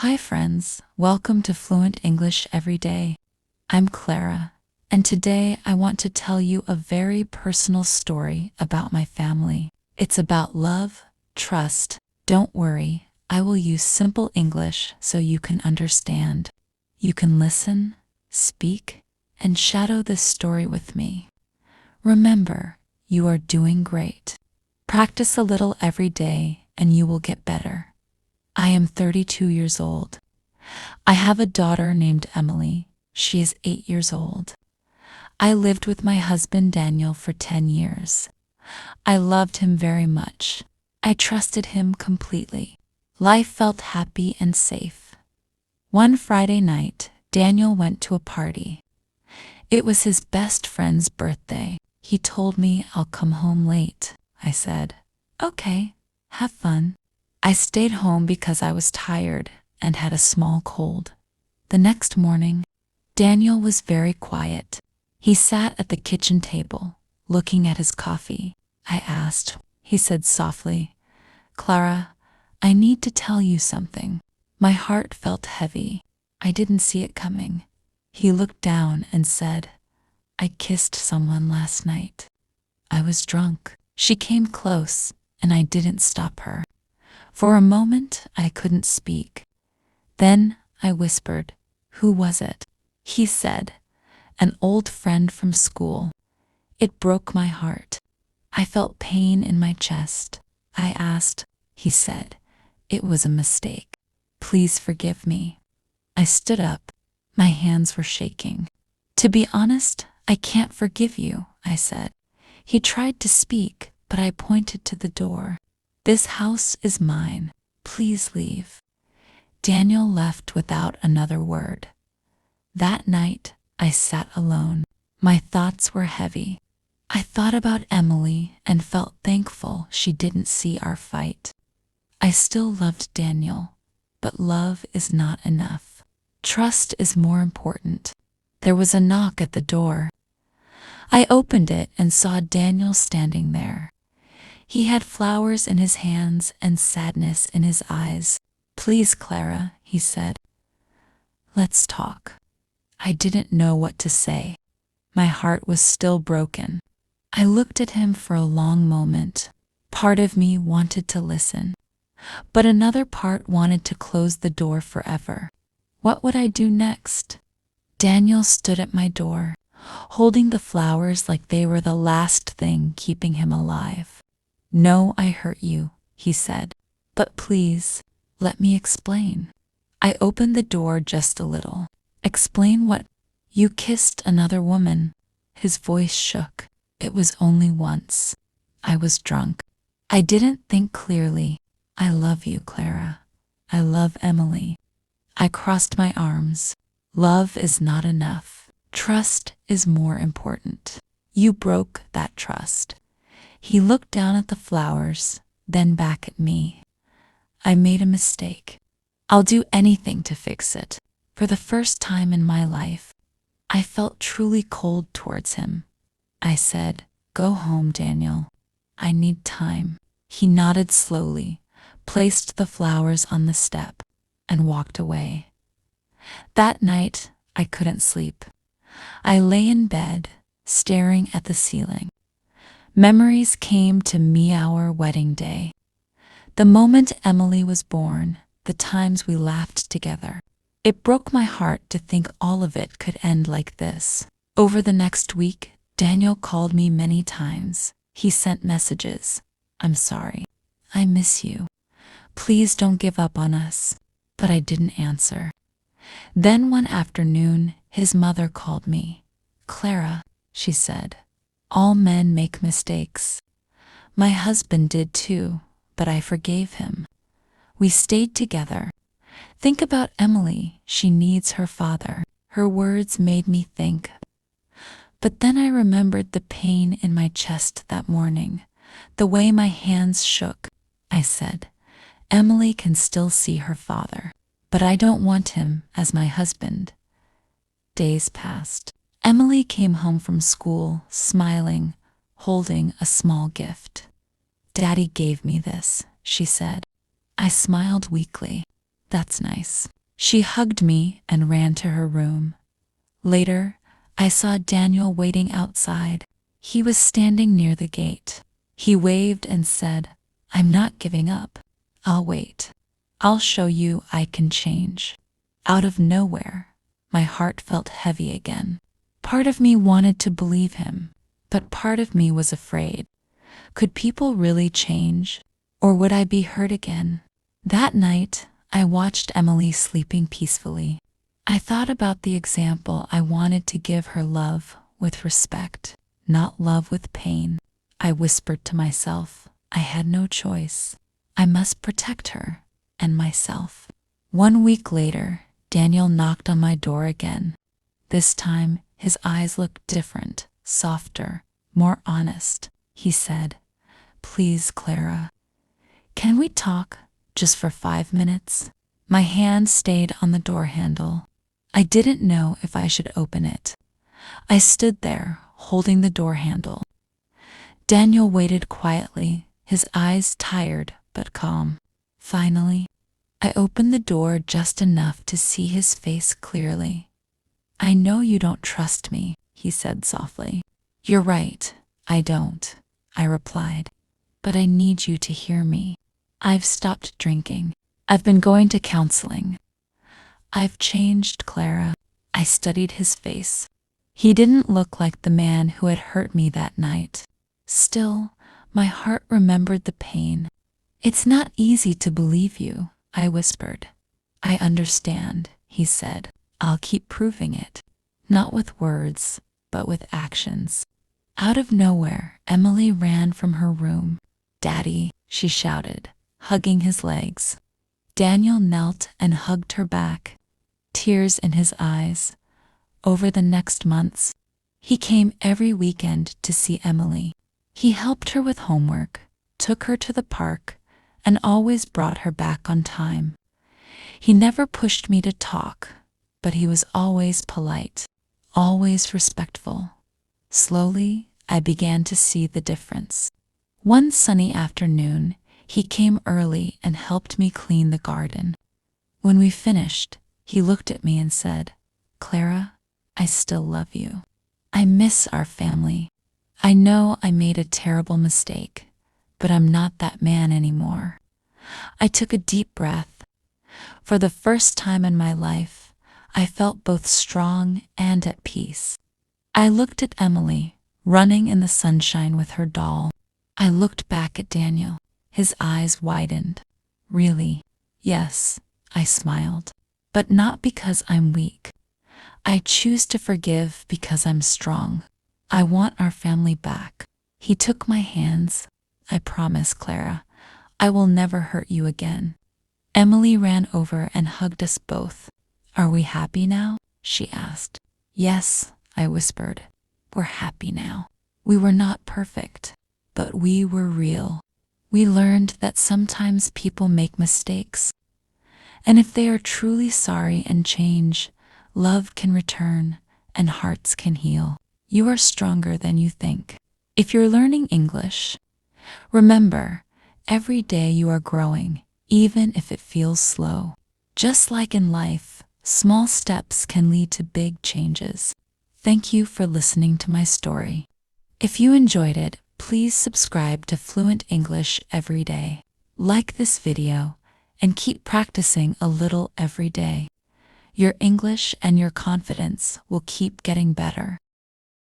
Hi friends, welcome to Fluent English Every Day. I'm Clara, and today I want to tell you a very personal story about my family. It's about love, trust. Don't worry, I will use simple English so you can understand. You can listen, speak, and shadow this story with me. Remember, you are doing great. Practice a little every day and you will get better. I am 32 years old. I have a daughter named Emily. She is 8 years old. I lived with my husband Daniel for 10 years. I loved him very much. I trusted him completely. Life felt happy and safe. One Friday night, Daniel went to a party. It was his best friend's birthday. He told me I'll come home late. I said, "Okay, have fun." I stayed home because I was tired and had a small cold. The next morning, Daniel was very quiet. He sat at the kitchen table, looking at his coffee. I asked. He said softly, "Clara, I need to tell you something." My heart felt heavy. I didn't see it coming. He looked down and said, "I kissed someone last night." I was drunk. She came close, and I didn't stop her. For a moment, I couldn't speak. Then I whispered, "Who was it?" He said, "An old friend from school." It broke my heart. I felt pain in my chest. I asked. He said, "It was a mistake. Please forgive me." I stood up. My hands were shaking. "To be honest, I can't forgive you," I said. He tried to speak, but I pointed to the door. "This house is mine. Please leave." Daniel left without another word. That night, I sat alone. My thoughts were heavy. I thought about Emily and felt thankful she didn't see our fight. I still loved Daniel, but love is not enough. Trust is more important. There was a knock at the door. I opened it and saw Daniel standing there. He had flowers in his hands and sadness in his eyes. "Please, Clara," he said. "Let's talk." I didn't know what to say. My heart was still broken. I looked at him for a long moment. Part of me wanted to listen, but another part wanted to close the door forever. What would I do next? Daniel stood at my door, holding the flowers like they were the last thing keeping him alive. "No, I hurt you," he said. "But please, let me explain." I opened the door just a little. "Explain what?" "You kissed another woman." His voice shook. "It was only once. I was drunk. I didn't think clearly." "I love you, Clara. I love Emily." I crossed my arms. Love is not enough. Trust is more important. You broke that trust. He looked down at the flowers, then back at me. "I made a mistake. I'll do anything to fix it." For the first time in my life, I felt truly cold towards him. I said, "Go home, Daniel. I need time." He nodded slowly, placed the flowers on the step, and walked away. That night, I couldn't sleep. I lay in bed, staring at the ceiling. Memories came to me our wedding day. The moment Emily was born, the times we laughed together. It broke my heart to think all of it could end like this. Over the next week, Daniel called me many times. He sent messages. "I'm sorry. I miss you. Please don't give up on us." But I didn't answer. Then one afternoon, his mother called me. "Clara," she said, "all men make mistakes. My husband did too, but I forgave him. We stayed together. Think about Emily. She needs her father." Her words made me think. But then I remembered the pain in my chest that morning, the way my hands shook. I said, "Emily can still see her father, but I don't want him as my husband." Days passed. Emily came home from school, smiling, holding a small gift. "Daddy gave me this," she said. I smiled weakly. That's nice." She hugged me and ran to her room. Later, I saw Daniel waiting outside. He was standing near the gate. He waved and said, "I'm not giving up. I'll wait. I'll show you I can change." Out of nowhere, my heart felt heavy again. Part of me wanted to believe him, but part of me was afraid. Could people really change? Or would I be hurt again? That night, I watched Emily sleeping peacefully. I thought about the example I wanted to give her: love with respect, not love with pain. I whispered to myself, I had no choice. I must protect her and myself. 1 week later, Daniel knocked on my door again. This time, his eyes looked different, softer, more honest. He said, "Please, Clara, can we talk just for 5 minutes?" My hand stayed on the door handle. I didn't know if I should open it. I stood there, holding the door handle. Daniel waited quietly, his eyes tired but calm. Finally, I opened the door just enough to see his face clearly. "I know you don't trust me," he said softly. "You're right, I don't," I replied. "But I need you to hear me. I've stopped drinking. I've been going to counseling. I've changed, Clara." I studied his face. He didn't look like the man who had hurt me that night. Still, my heart remembered the pain. "It's not easy to believe you," I whispered. "I understand," he said. "I'll keep proving it. Not with words, but with actions." Out of nowhere, Emily ran from her room. "Daddy," she shouted, hugging his legs. Daniel knelt and hugged her back, tears in his eyes. Over the next months, he came every weekend to see Emily. He helped her with homework, took her to the park, and always brought her back on time. He never pushed me to talk, but he was always polite, always respectful. Slowly, I began to see the difference. One sunny afternoon, he came early and helped me clean the garden. When we finished, he looked at me and said, "Clara, I still love you. I miss our family. I know I made a terrible mistake, but I'm not that man anymore." I took a deep breath. For the first time in my life, I felt both strong and at peace. I looked at Emily, running in the sunshine with her doll. I looked back at Daniel. His eyes widened. "Really?" "Yes," I smiled. "But not because I'm weak. I choose to forgive because I'm strong. I want our family back." He took my hands. "I promise, Clara, I will never hurt you again." Emily ran over and hugged us both. "Are we happy now?" she asked. "Yes," I whispered. "We're happy now. We were not perfect, but we were real." We learned that sometimes people make mistakes, and if they are truly sorry and change, love can return and hearts can heal. You are stronger than you think. If you're learning English, remember, every day you are growing, even if it feels slow. Just like in life, small steps can lead to big changes. Thank you for listening to my story. If you enjoyed it, please subscribe to Fluent English Every Day. Like this video and keep practicing a little every day. Your English and your confidence will keep getting better.